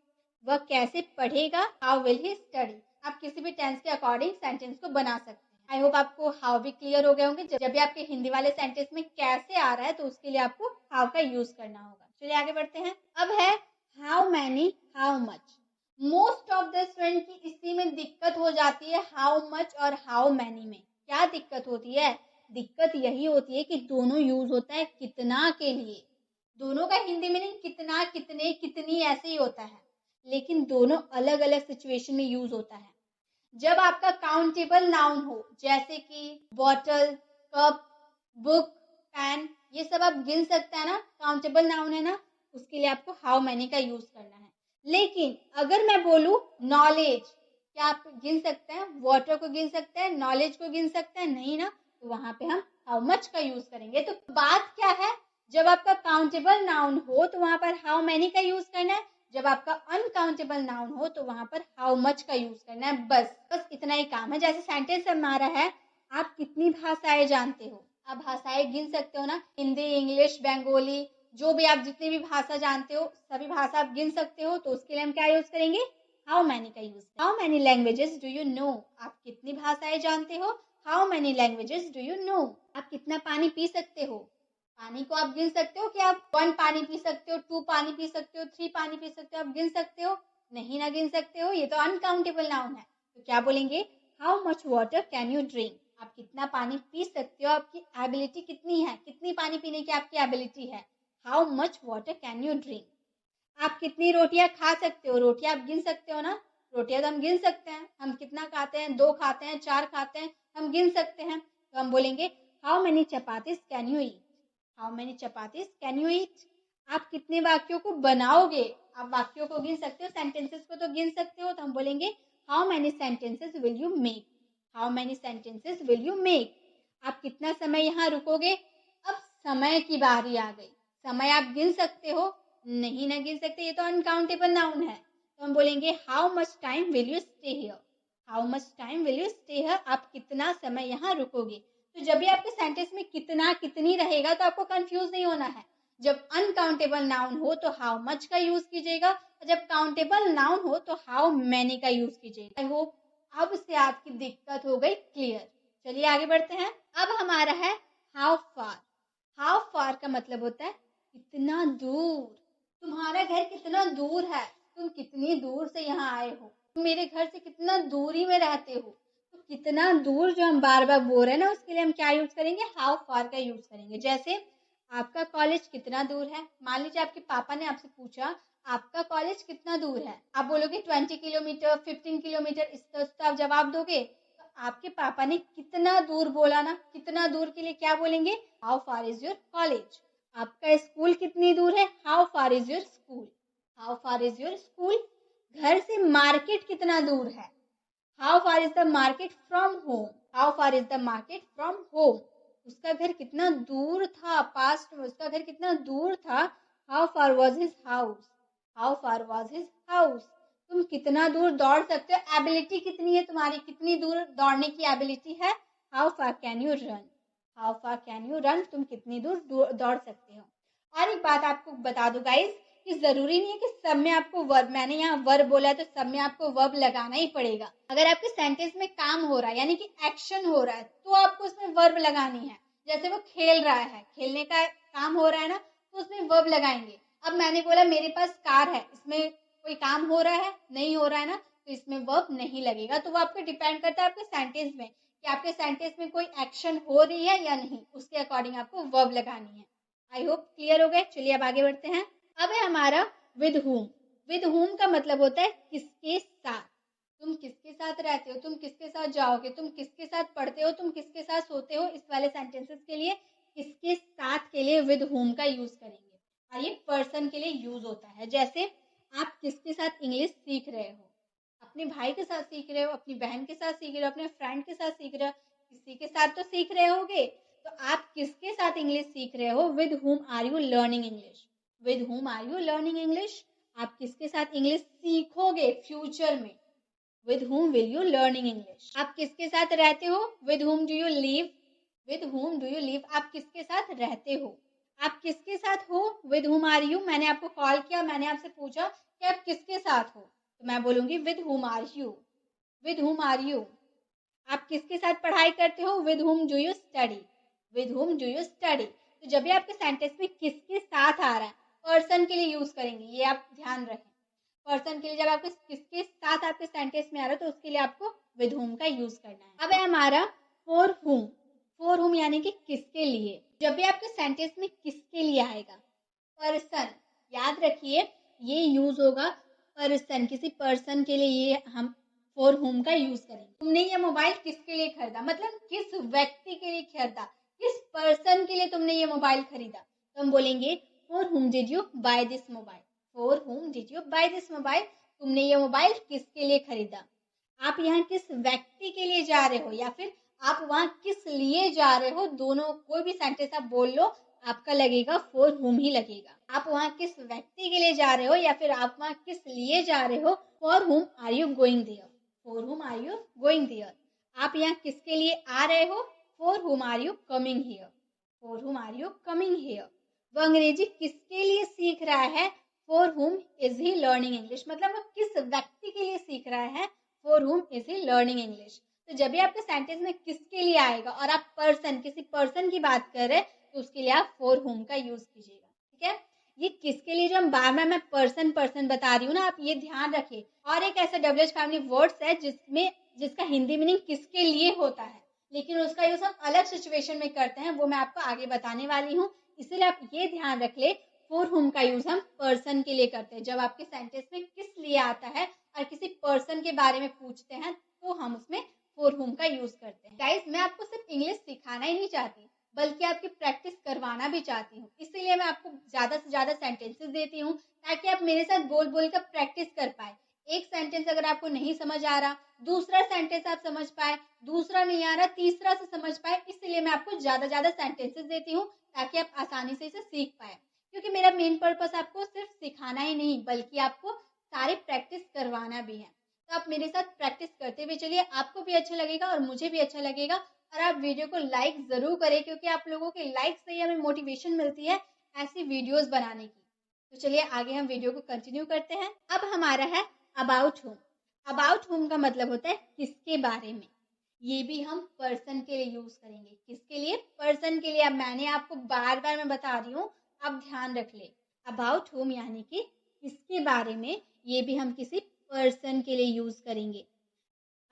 वह कैसे पढ़ेगा, हाउ विल ही स्टडी। आप किसी भी टेंस के अकॉर्डिंग सेंटेंस को बना सकते हैं। आई होप आपको हाउ भी क्लियर हो गए होंगे। जब भी आपके हिंदी वाले सेंटेंस में कैसे आ रहा है तो उसके लिए आपको हाउ का यूज करना होगा। चलिए आगे बढ़ते हैं। अब है how many, how much. Most of the student की इसी में दिक्कत हो जाती है, हाउ मच और हाउ मैनी में। क्या दिक्कत होती है, दिक्कत यही होती है कि दोनों यूज होता है कितना के लिए। दोनों का हिंदी मीनिंग कितना, कितने, कितनी ऐसे ही होता है, लेकिन दोनों अलग अलग सिचुएशन में यूज होता है। जब आपका काउंटेबल नाउन हो, जैसे कि बॉटल, कप, बुक, पेन, ये सब आप गिन सकते हैं ना, काउंटेबल नाउन है ना, उसके लिए आपको हाउ मैनी का यूज करना है। लेकिन अगर मैं बोलूं नॉलेज, क्या आप गिन सकते हैं, वाटर को गिन सकते हैं, नॉलेज को गिन सकते हैं, नहीं ना, तो वहां पे हम हाउ मच का यूज करेंगे। तो बात क्या है, जब आपका काउंटेबल नाउन हो तो वहां पर हाउ मैनी का यूज करना है, जब आपका अनकाउंटेबल नाउन हो तो वहां पर हाउ मच का यूज करना है। बस इतना ही काम है। जैसे सेंटेंस हमारा है, आप कितनी भाषाएं जानते हो। आप भाषाएं गिन सकते हो ना, हिंदी, इंग्लिश, बंगाली, जो भी आप जितनी भी भाषा जानते हो सभी भाषा आप गिन सकते हो। तो उसके लिए हम क्या यूज करेंगे, हाउ मैनी का use. How many languages do you know. आप कितनी भाषाएं जानते हो, how many languages do you know. आप कितना पानी पी सकते हो, पानी को आप गिन सकते हो कि आप 1 पानी पी सकते हो, 2 पानी पी सकते हो, 3 पानी पी सकते हो, आप गिन सकते हो, नहीं ना गिन सकते हो, ये तो अनकाउंटेबल नाउन है। तो क्या बोलेंगे, how much water can you drink. आप कितना पानी पी सकते हो, आपकी एबिलिटी कितनी है, कितनी पानी पीने की आपकी एबिलिटी है, how much water can you drink. आप कितनी रोटियां खा सकते हो, रोटियां आप गिन सकते हो ना, रोटियां तो हम गिन सकते हैं, हम कितना खाते हैं, 2 खाते हैं, 4 खाते हैं, हम गिन सकते हैं। तो हम बोलेंगे how many chapatis can you eat. How many chapatis can you eat. आप कितने वाक्यों को बनाओगे, आप वाक्यों को गिन सकते हो, सेंटेंसेस को तो गिन सकते हो। तो हम बोलेंगे how many sentences will you make. How many sentences will you make. आप कितना समय यहाँ रुकोगे। अब समय की बारी आ गई, समय आप गिन सकते हो, नहीं ना गिन सकते, ये तो अनकाउंटेबल नाउन है। तो हम बोलेंगे how much time will you stay here. How much time will you stay here. आप कितना समय यहाँ रुकोगे। तो जब भी आपके सेंटेंस में कितना, कितनी रहेगा तो आपको कंफ्यूज नहीं होना है। जब अनकाउंटेबल नाउन हो तो हाउ मच का यूज कीजिएगा, और जब काउंटेबल नाउन हो तो हाउ मैनी का यूज कीजिएगा। आई होप अब से आपकी दिक्कत हो गई क्लियर। चलिए आगे बढ़ते हैं। अब हमारा है हाउ फार। हाउ फार का मतलब होता है कितना दूर। तुम्हारा घर कितना दूर है, तुम कितनी दूर से यहाँ आए हो, तुम मेरे घर से कितना दूरी में रहते हो। तो कितना दूर जो हम बार बार बोल रहे हैं ना, उसके लिए हम क्या यूज करेंगे, हाउ फार का यूज करेंगे। जैसे आपका कॉलेज कितना दूर है, मान लीजिए आपके पापा ने आपसे पूछा आपका कॉलेज कितना दूर है, आप बोलोगे 20 किलोमीटर, 15 किलोमीटर, इस तरह से आप जवाब दोगे। तो आपके पापा ने कितना दूर बोला ना, कितना दूर के लिए क्या बोलेंगे, how far is your college. आपका स्कूल कितनी दूर है, how far is your school. How far is your school. घर से मार्केट कितना दूर है, how far is the market from home. How far is the market from home. उसका घर कितना दूर था, पास्ट में उसका घर कितना दूर था, how far was his house. How far was his house. तुम कितना दूर दौड़ सकते हो, एबिलिटी कितनी है तुम्हारी, कितनी दूर दौड़ने की एबिलिटी है, how far can you run. How far can you run. तुम कितनी दूर दौड़ सकते हो। और एक बात आपको बता दो गाइस, कि जरूरी नहीं है कि सब में आपको वर्ब, मैंने यहाँ वर्ब बोला है तो सब में आपको वर्ब लगाना ही पड़ेगा। अगर आपके सेंटेंस में काम हो रहा है, यानी कि एक्शन हो रहा है, तो आपको उसमें वर्ब लगानी है। जैसे वो खेल रहा है, खेलने का काम हो रहा है ना, तो उसमें वर्ब लगाएंगे। अब मैंने बोला मेरे पास कार है, इसमें कोई काम हो रहा है, नहीं हो रहा है ना, तो इसमें वर्ब नहीं लगेगा। तो वो आपको डिपेंड करता है आपके सेंटेंस में कि आपके सेंटेंस में कोई एक्शन हो रही है या नहीं, उसके अकॉर्डिंग आपको वर्ब लगानी है। आई होप क्लियर हो गए। चलिए अब आगे बढ़ते हैं। अब है हमारा विद whom। विद whom का मतलब होता है किसके साथ। तुम किसके साथ रहते हो, तुम किसके साथ जाओगे, तुम किसके साथ पढ़ते हो, तुम किसके साथ सोते हो, इस वाले सेंटेंसेस के लिए किसके साथ के लिए विद whom का यूज करेंगे। और ये पर्सन के लिए यूज होता है। जैसे आप किसके साथ इंग्लिश सीख रहे हो, अपने भाई के साथ सीख रहे हो, अपनी बहन के साथ सीख रहे हो, अपने फ्रेंड के साथ सीख रहे हो, किसी के साथ तो सीख रहे होगे। तो आप किसके साथ इंग्लिश सीख रहे हो, with whom are you learning English. With whom are you learning English. आप किसके साथ इंग्लिश सीखोगे फ्यूचर में, with whom will you learning English. आप किसके साथ रहते हो, with whom do you live। With whom do you live, आप किसके साथ रहते हो। आप किसके साथ हो, विद whom आर यू। मैंने आपको कॉल किया, मैंने आपसे पूछा कि आप किसके साथ हो, तो मैं बोलूंगी with whom are you. With whom are you. आप किसके साथ पढ़ाई करते हो, with whom do you study। With whom do you study। तो जब भी आपके सेंटेंस में किसके साथ आ रहा है, पर्सन के लिए यूज करेंगे, ये आप ध्यान रखें। पर्सन के लिए जब आपके किसके साथ आपके सेंटेंस में आ रहा है, तो उसके लिए आपको विद whom का यूज करना है। अब है हमारा फॉर whom। फॉर whom यानी कि किसके लिए। जब भी आपके सेंटेंस में किसके लिए आएगा, पर्सन, याद रखिए ये यूज होगा पर्सन, किसी पर्सन के लिए ये हम फॉर whom का यूज करेंगे। तुमने ये मोबाइल किसके लिए खरीदा, मतलब किस व्यक्ति के लिए खरीदा, किस पर्सन के लिए तुमने ये मोबाइल खरीदा, तो हम बोलेंगे for whom did you buy this mobile. For whom did you buy this mobile, तुमने ये मोबाइल किसके लिए खरीदा। आप यहाँ किस व्यक्ति के लिए जा रहे हो या फिर आप वहां किस लिए जा रहे हो, दोनों कोई भी सेंटेंस आप बोल लो, आपका लगेगा फॉर whom ही लगेगा। आप वहां किस व्यक्ति के लिए जा रहे हो या फिर आप वहां किस लिए जा रहे हो, for whom are you going there. For whom are you going there. आप यहाँ किसके लिए आ रहे हो, for whom are you coming here. For whom are you coming here. वो अंग्रेजी किसके लिए सीख रहा है, for whom is he learning English, मतलब वो किस व्यक्ति के लिए सीख रहा है, for whom is he learning English. तो जब भी आपके सेंटेंस में किसके लिए आएगा और आप पर्सन, किसी पर्सन की बात कर रहे हैं, तो उसके लिए आप फॉर whom का यूज कीजिएगा। ठीक है, ये किसके लिए जो हम बार बार मैं पर्सन पर्सन बता रही हूँ ना, आप ये ध्यान रखिए। और एक ऐसा WH फैमिली वर्ड्स है जिसका हिंदी मीनिंग किसके लिए होता है, लेकिन उसका यूज हम अलग सिचुएशन में करते हैं, वो मैं आपको आगे बताने वाली हूँ। इसलिए आप ये ध्यान रख ले, फॉर whom का यूज हम पर्सन के लिए करते हैं। जब आपके सेंटेंस में किस लिए आता है और किसी पर्सन के बारे में पूछते हैं, तो हम उसमें फॉर whom का यूज करते हैं। गाइस, मैं आपको सिर्फ इंग्लिश सिखाना ही नहीं चाहती, बल्कि आपकी प्रैक्टिस करवाना भी चाहती हूँ। इसीलिए मैं आपको ज्यादा से ज्यादा सेंटेंसेस देती हूँ, ताकि आप मेरे साथ बोल बोल कर प्रैक्टिस कर पाए। एक सेंटेंस अगर आपको नहीं समझ आ रहा, दूसरा सेंटेंस आप समझ पाए, दूसरा नहीं आ रहा, तीसरा से समझ पाए। इसलिए मैं आपको ज्यादा ज्यादा सेंटेंसेस देती हूँ, ताकि आप आसानी से इसे सीख पाए। क्योंकि मेरा मेन पर्पस आपको सिर्फ सिखाना ही नहीं, बल्कि आपको सारी प्रैक्टिस करवाना भी है। तो आप मेरे साथ प्रैक्टिस करते हुए चलिए, आपको भी अच्छा लगेगा और मुझे भी अच्छा लगेगा। और आप वीडियो को लाइक जरूर करें, क्योंकि आप लोगों के लाइक से ही हमें मोटिवेशन मिलती है ऐसी वीडियोस बनाने की। तो चलिए आगे हम वीडियो को कंटिन्यू करते हैं। अब हमारा है अबाउट whom। अबाउट whom का मतलब होता है किसके बारे में। ये भी हम पर्सन के लिए यूज करेंगे। किसके लिए, पर्सन के लिए। अब मैंने आपको बार बार मैं बता रही हूँ, आप ध्यान रख ले। अबाउट whom यानी कि किसके बारे में, ये भी हम किसी पर्सन के लिए यूज करेंगे।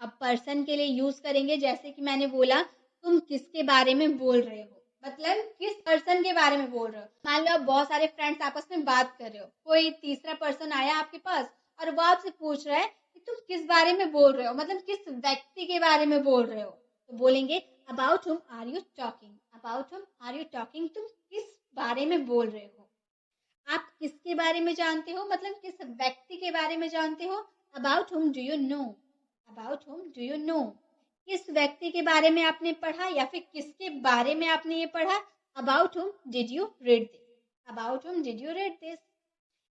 अब पर्सन के लिए यूज करेंगे, जैसे कि मैंने बोला, तुम किसके बारे में बोल रहे हो, मतलब किस पर्सन के बारे में बोल रहे हो। मान लो आप बहुत सारे फ्रेंड्स आपस में बात कर रहे हो, कोई तीसरा पर्सन आया आपके पास और वो आपसे पूछ रहा है कि तुम किस बारे में बोल रहे हो, मतलब किस व्यक्ति के बारे में बोल रहे हो। तो बोलेंगे about whom are you talking. About whom are you talking, तुम किस बारे में बोल रहे हो। आप किसके बारे में जानते हो, मतलब किस व्यक्ति के बारे में जानते हो। About whom do you know. About whom do you no, किस व्यक्ति के बारे में आपने पढ़ा या फिर किसके बारे में आपने ये पढ़ा। About whom did you read this. About whom did you read this,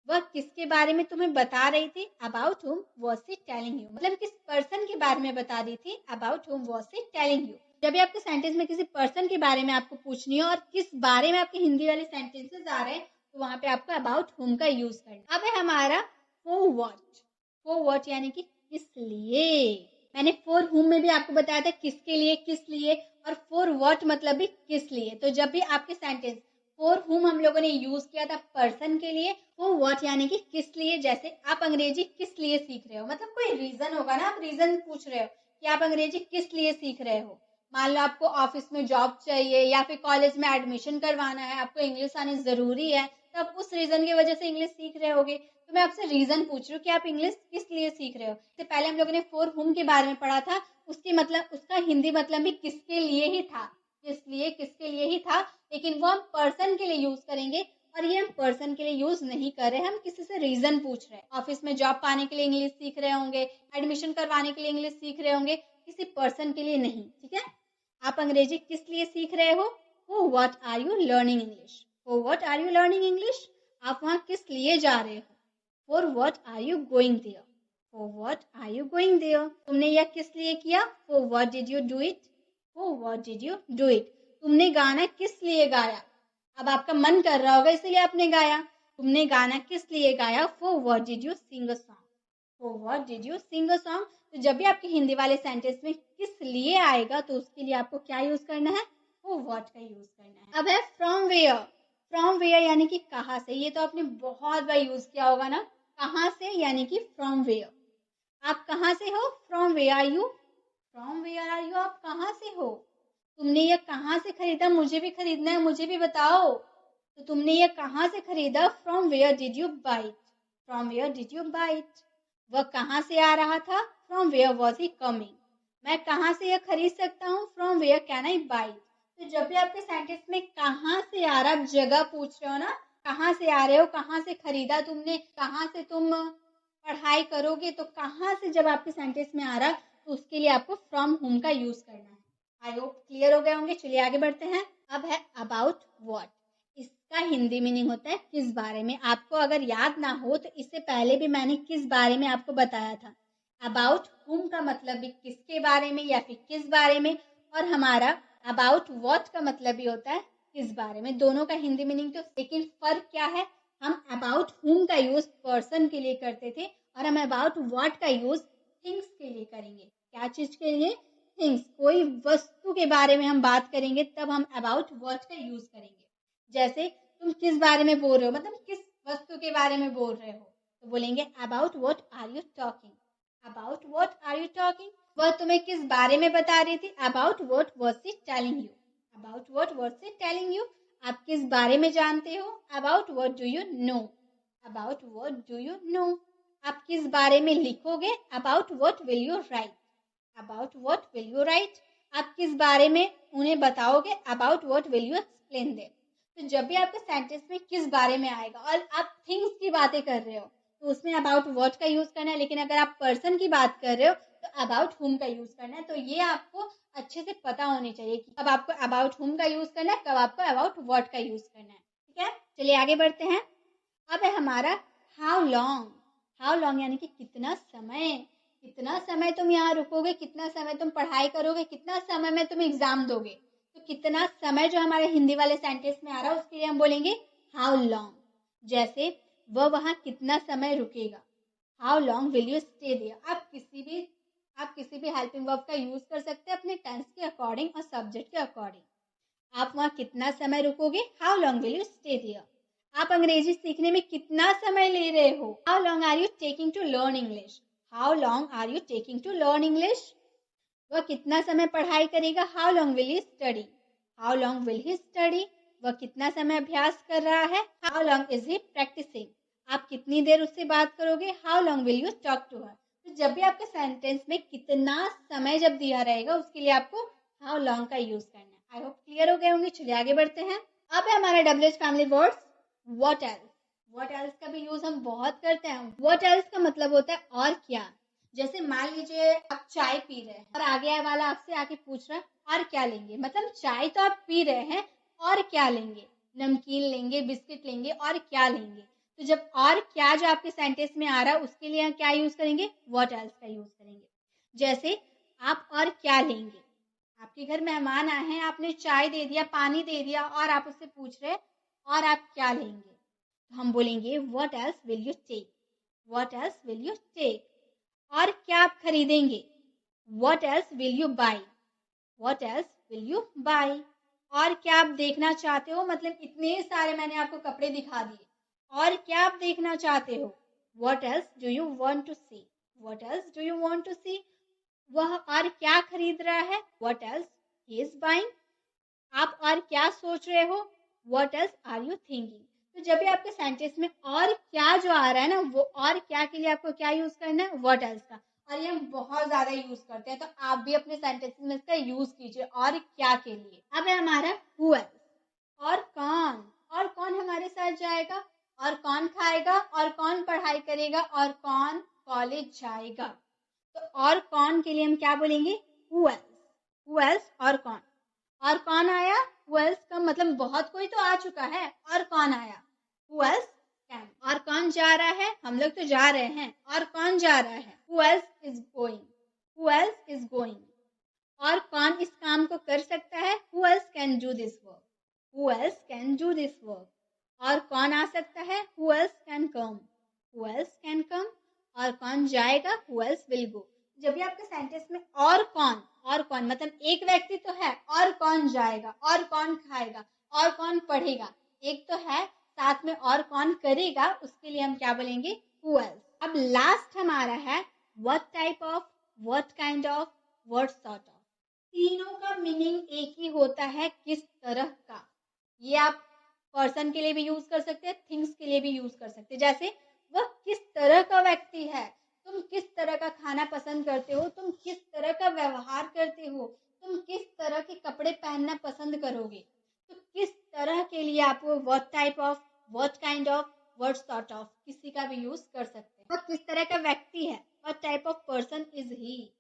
वह किसके बारे में तुम्हें बता रही थी। About whom was she telling you, मतलब किस पर्सन के बारे में बता रही थी। About whom was she telling you. जब भी आपके सेंटेंस में किसी पर्सन के बारे में आपको पूछनी हो और किस बारे में आपके हिंदी वाले सेंटेंसेस आ रहे हैं, तो वहां पे आपको अबाउट whom का यूज करना। अब है हमारा फॉर व्हाट। फॉर व्हाट यानी कि किस लिए। मैंने फॉर whom में भी आपको बताया था किसके लिए, किस लिए, और फॉर व्हाट मतलब भी किस लिए। तो जब भी आपके सेंटेंस फॉर whom हम लोगों ने यूज किया था पर्सन के लिए, फॉर व्हाट यानी कि किस लिए। जैसे आप अंग्रेजी किस लिए सीख रहे हो, मतलब कोई रीजन होगा ना, आप रीजन पूछ रहे हो कि आप अंग्रेजी किस लिए सीख रहे हो। मान लो आपको ऑफिस में जॉब चाहिए या फिर कॉलेज में एडमिशन करवाना है, आपको इंग्लिश आनी ज़रूरी है, तो आप उस रीज़न की वजह से इंग्लिश सीख रहे होगे। तो मैं आपसे रीज़न पूछ रही हूँ कि आप इंग्लिश किस लिए सीख रहे हो। इससे पहले हम लोगों ने फॉर हुम के बारे में पढ़ा था, उसकी मतलब उसका हिंदी मतलब भी किसके लिए ही था, इसलिए किसके लिए ही था, लेकिन वो हम पर्सन के लिए यूज़ करेंगे। और ये हम पर्सन के लिए यूज़ नहीं कर रहे, हम किसी से रीज़न पूछ रहे हैं। ऑफिस में जॉब पाने के लिए इंग्लिश सीख रहे होंगे, एडमिशन करवाने के लिए इंग्लिश सीख रहे होंगे, किसी पर्सन के लिए नहीं। ठीक है, आप अंग्रेजी किस लिए सीख रहे हो? For what are you learning English? For what are you learning English? आप वहां किस लिए जा रहे हो? For what are you going there? For what are you going there? तुमने यह किस लिए किया? For what did you do it? For what did you do it? तुमने गाना किस लिए गाया? अब आपका मन कर रहा होगा इसलिए आपने गाया। तुमने गाना किस लिए गाया? For what did you sing a song? For what did you sing a song? तो जब भी आपके हिंदी वाले सेंटेंस में किस लिए आएगा तो उसके लिए आपको क्या यूज करना है? फॉर व्हाट का यूज करना है। अब है फ्रॉम वेयर। फ्रॉम वेयर यानी कि कहाँ से। ये तो आपने बहुत बार यूज किया होगा ना, कहाँ से यानी कि फ्रॉम वेयर। आप कहाँ से हो? From where are you? From where are you? आप कहाँ से हो? तुमने ये कहाँ से खरीदा? मुझे भी खरीदना है, मुझे भी बताओ। तो तुमने ये कहाँ से खरीदा? From where did you buy it? From where did you buy it? वह कहाँ से आ रहा था? From where was he coming? मैं कहाँ से यह खरीद सकता हूँ? From where can I buy it? तो जब भी आपके सेंटेंस में कहाँ से आ रहा, आप जगह पूछ रहे हो ना, कहाँ से आ रहे हो, कहाँ से खरीदा तुमने, कहाँ से तुम पढ़ाई करोगे, तो कहाँ से जब आपके सेंटेंस में आ रहा तो उसके लिए आपको फ्रॉम होम का यूज करना है। आई होप क्लियर हो गए होंगे। चलिए आगे बढ़ते हैं। अब है अबाउट व्हाट। इसका हिंदी मीनिंग होता है किस बारे में। आपको अगर याद ना हो तो इससे पहले भी मैंने किस बारे में आपको बताया था। अबाउट हुम का मतलब भी किसके बारे में या फिर किस बारे में, और हमारा अबाउट व्हाट का मतलब भी होता है किस बारे में। दोनों का हिंदी मीनिंग तो, लेकिन फर्क क्या है, हम अबाउट हुम का यूज पर्सन के लिए करते थे और हम अबाउट व्हाट का यूज थिंग्स के लिए करेंगे। क्या चीज के लिए? थिंग्स। कोई वस्तु के बारे में हम बात करेंगे तब हम अबाउट व्हाट का यूज करेंगे। जैसे तुम किस बारे में बोल रहे हो, मतलब किस वस्तु के बारे में बोल रहे हो, तो बोलेंगे about what are you talking? About what are you talking? वह तुम्हें किस बारे में बता रही थी? About what was she telling you? About what was she telling you? आप किस बारे में जानते हो? About what do you know? About what do you know? आप किस बारे में लिखोगे? About what will you write? About what will you write? आप किस बारे में उन्हें बताओगे? About what will you explain them? तो जब भी आपके सेंटेंस में किस बारे में आएगा और आप थिंग्स की बातें कर रहे हो तो उसमें अबाउट व्हाट का यूज करना है, लेकिन अगर आप पर्सन की बात कर रहे हो तो अबाउट हुम का यूज करना है। तो ये आपको अच्छे से पता होनी चाहिए कि कब आपको अबाउट हुम का यूज करना है, कब आपको अबाउट व्हाट का यूज करना है। ठीक है, चलिए आगे बढ़ते हैं। अब है हमारा हाउ लॉन्ग। हाउ लॉन्ग यानी कि कितना समय। कितना समय तुम यहाँ रुकोगे, कितना समय तुम पढ़ाई करोगे, कितना समय में तुम एग्जाम दोगे। तो कितना समय जो हमारे हिंदी वाले सेंटेंस में आ रहा है उसके लिए हम बोलेंगे हाउ लॉन्ग। जैसे वह वहाँ कितना समय रुकेगा, how long will you stay there. आप किसी भी हेल्पिंग वर्ब का यूज कर सकते हैं अपने टेंस के अकॉर्डिंग और सब्जेक्ट के अकॉर्डिंग। आप वहाँ कितना समय रुकोगे, how long will you stay there. आप अंग्रेजी सीखने में कितना समय ले रहे हो, how long are you taking to learn English? How long are you taking to learn English? वह कितना समय पढ़ाई करेगा, how long will he study? How long will he study? वह कितना समय अभ्यास कर रहा है, how long is he practicing? आप कितनी देर उससे बात करोगे, how long will you talk to her? तो जब भी आपके सेंटेंस में कितना समय जब दिया रहेगा उसके लिए आपको हाउ लॉन्ग का यूज करना है। आई होप क्लियर हो गए होंगे। चलिए आगे बढ़ते हैं। अब है हमारा WH family words what else. What else का भी यूज हम बहुत करते हैं। व्हाट एल्स का मतलब होता है और क्या। जैसे मान लीजिए आप चाय पी रहे हैं और आगे वाला आपसे आके पूछ रहा है और क्या लेंगे, मतलब चाय तो आप पी रहे हैं और क्या लेंगे, नमकीन लेंगे, बिस्किट लेंगे, और क्या लेंगे। तो जब और क्या जो आपके सेंटेंस में आ रहा है उसके लिए क्या यूज करेंगे, व्हाट एल्स का यूज करेंगे। जैसे आप और क्या लेंगे, आपके घर मेहमान आए हैं, आपने चाय दे दिया, पानी दे दिया और आप उससे पूछ रहे और आप क्या लेंगे, तो हम बोलेंगे what else will you take? What else will you take? और क्या आप खरीदेंगे, what else will you buy? What else will you buy? और क्या आप देखना चाहते हो, मतलब इतने सारे मैंने आपको कपड़े दिखा दिए, और क्या आप देखना चाहते हो, what else do you want to see? What else do you want to see? वह और क्या खरीद रहा है, what else he is buying। आप और क्या सोच रहे हो, what else are you thinking। तो जब भी आपके सेंटेंस में और क्या जो आ रहा है ना, वो और क्या के लिए आपको क्या यूज करना है, what else का। और ये हम बहुत ज्यादा यूज करते हैं, तो आप भी अपने सेंटेंस में इसका यूज कीजिए और क्या के लिए। अब है हमारा who else, और कौन हमारे साथ जाएगा, और कौन खाएगा, और कौन पढ़ाई करेगा, और कौन कॉलेज जाएगा। तो और कौन के लिए हम क्या बोलेंगे, who else और कौन आया, who else का मतलब बहुत कोई तो आ चुका है, और कौन आया, who else came। और कौन जा रहा है, हम लोग तो जा रहे हैं, और कौन जा रहा है, who else is going। और कौन इस काम को कर सकता है, who else can do this work। और कौन आ सकता है, who else can come। और कौन जाएगा, who else will go। जब भी आपके सेंटेंस में और कौन मतलब एक व्यक्ति तो है, और कौन जाएगा, और कौन खाएगा, और कौन पढ़ेगा, एक तो है, साथ में और कौन करेगा, उसके लिए हम क्या बोलेंगे, who else। अब लास्ट हमारा है what type of, what kind of, what sort of। तीनों का मीनिंग एक ही होता है, किस तरह का। ये आप पर्सन के लिए भी यूज कर सकते हैं, थिंग्स के लिए भी यूज कर सकते हैं। जैसे वह किस तरह का व्यक्ति है, तुम किस तरह का खाना पसंद करते हो, तुम किस तरह का व्यवहार करते हो, तुम किस तरह के कपड़े पहनना पसंद करोगे। तो किस तरह के लिए आप what type of, what kind of, what sort of किसी का भी यूज कर सकते हैं। वह किस तरह का व्यक्ति है, what type of person is he,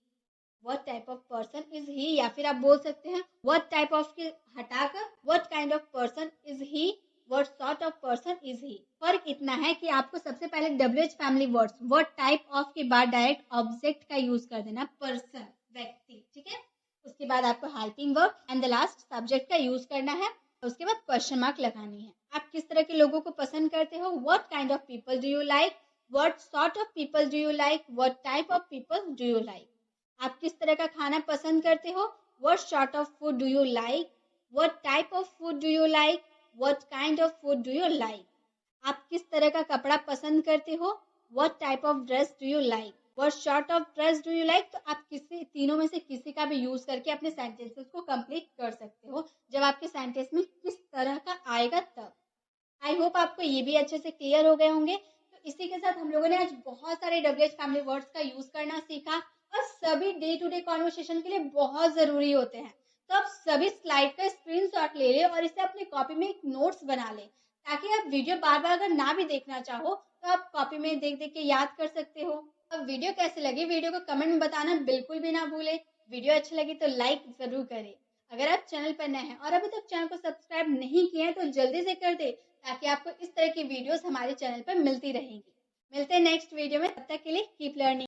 what type of person is he। या फिर आप बोल सकते हैं what type of के हटाकर what kind of person is he, what sort of person is he। फर्क इतना है कि आपको सबसे पहले WH family words what type of के बाद डायरेक्ट ऑब्जेक्ट का यूज कर देना, पर्सन व्यक्ति, ठीक है। उसके बाद आपको helping verb and the last subject का यूज करना है, उसके बाद क्वेश्चन मार्क लगानी है। आप किस तरह के लोगों को पसंद करते हो, what kind of people do you like, what sort of people do you like, what type of people do you like। आप किस तरह का खाना पसंद करते हो, what sort of food do you like, what type of food do you like, what kind of food do you like। आप किस तरह का कपड़ा पसंद करते हो, what type of dress do you like, what sort of dress do you like। तो आप किसी तीनों में से किसी का भी यूज करके अपने सेंटेंसेस को कंप्लीट कर सकते हो, जब आपके सेंटेंस में किस तरह का आएगा तब। आई होप आपको ये भी अच्छे से क्लियर हो गए होंगे। तो इसी के साथ हम लोगों ने आज बहुत सारे WH फैमिली वर्ड्स का यूज करना सीखा, और सभी डे टू डे कॉन्वर्सेशन के लिए बहुत जरूरी होते हैं। तो आप सभी स्लाइड का स्क्रीनशॉट ले लें और इसे अपनी कॉपी में एक नोट्स बना लें, ताकि आप वीडियो बार बार अगर ना भी देखना चाहो तो आप कॉपी में देख देख के याद कर सकते हो। अब वीडियो कैसे लगी, वीडियो को कमेंट में बताना बिल्कुल भी ना भूले। वीडियो अच्छी लगी तो लाइक जरूर करें। अगर आप चैनल पर नए हैं और अभी तक चैनल को सब्सक्राइब नहीं किया है तो जल्दी से कर दे, ताकि आपको इस तरह की वीडियोस हमारे चैनल पर मिलती रहेंगी। मिलते हैं नेक्स्ट वीडियो में, तब तक के लिए कीप लर्निंग।